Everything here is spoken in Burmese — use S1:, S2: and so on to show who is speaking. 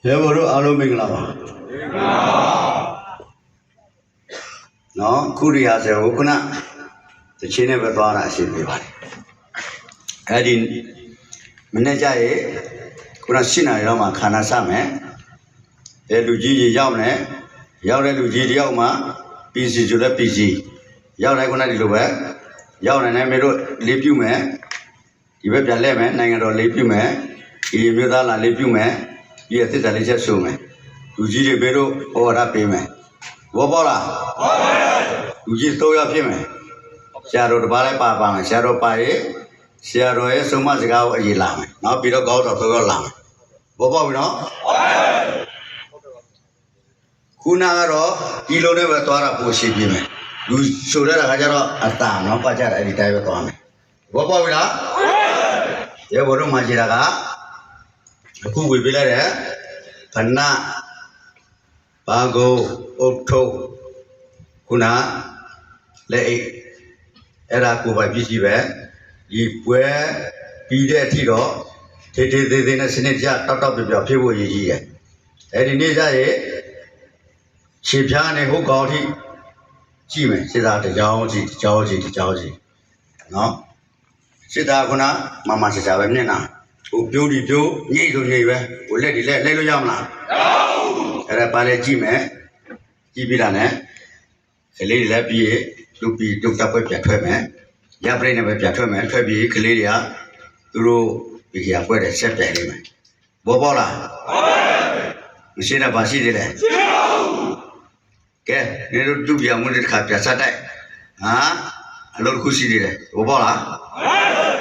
S1: ရဲဘော်တို့အားလုံးမင်္ဂလာပါနော်ခုရိယာဆရာကိုခုနတချင်းနဲ့ပဲသွားတာအရှိပြပါတယ်အဲ့ဒီမနေ့ကျရေခုန7 နာရီတော့မှခန္ဓာစမယ်အဲလူကြီးကြီးရောက်မယ်ရောက်တဲ့လူကြီးတယောက်မှ PC ဆိုတဲ့ PC ရောက်တိုင်းခုနဒီလိုပဲရောက်နေတယ်မင်းတို့လေးပြုမယ်ဒီဘက်ပြန်လဲမယ်နိုင်ငံတော်လေးပြုမယ်ဒီမျိုးသားလာလေးပြုမယ်ဒီအသစ်တလေးချက်ဆိုမယ်လူကြီးတွေမင်းတို့ဟောရပေးမယ်ဘောပေါ်လားဟုတ်ပါဘူးလူကြီး3 ယောက်ဖြစ်မယ်ဆရာတော်တစ်ပါးလည်းပါမယ်ဆရာတော်ပါရဲ့ဆရာတော်ရဲ့ဆုံးမစကားကိုအရေးလာမယ်နောက်ပြီးတော့ကောင်းတော်3 ယောက်လာမယ်ဘောပေါ်ပြီနော်ဟုတ်ပါဘူးခုနကတော့ဒီလိုနဲ့ပဲသွားတာပိုရှိပြင်းမယ်လူဆိုတဲ့အခါကျတော့အတာနော်ပတ်ကြတယ်အဲ့ဒီတိုင်းပဲသွားမယ်ဘောပေါ်ပြီလားဟုတ်ပါဘူးရေဘောတို့မှကြည့်တာကအခုဝေပေးလိုက်တဲ့ခဏဘာကိုအုတ်ထုတ်ခုနလက်အိတ်အဲ့ဒါကိုပဲပြည့်စည်ပဲဒီပွဲပြီးတဲ့အထိတော့ထေထေသေးသေးနဲ့စနစ်ကြတောက်ပြောင်ဖြစ်ဖို့ရည်ကြီးတယ်အဲ့ဒီနေ့ကျရဲ့ခြေဖြားနဲ့ဟုတ်ကောင်းထိကြည့်မယ်စစ်သားတကြောင်ကြီးနော်စစ်သားခုနမမစစ်သားပဲမျက်နှာဟိုပြိုးဒီပြိုးညိတ်လို့ညိတ်ပဲဟိုလက်ဒီလက်လဲလို့ရမလားမရဘူးအဲ့ဒါပါလေကြည့်မယ်ကြည့်ပြီးတာနဲ့ကလေးတွေလည်းပြီးလူပြီးတုတ်တပ်ပွဲပြန်ထွက်မယ်ရပရိနဲ့ပဲပြန်ထွက်မယ်ထွက်ပြီးကလေးတွေကသူတို့ဒီကပွဲတဲ့ဆက်ပြန်နေမယ်ဘောပေါ်လားဟုတ်ပါဘူးမရှိတော့ပါရှိသေးတယ်ရှိပါဘူးကဲနေတို့တူပြန်မှုတစ်ခါပြန်ဆက်တိုက်ဟာအလုပ်တစ်ခုရှိသေးတယ်ဘောပေါ်လားဟုတ်ပါဘူး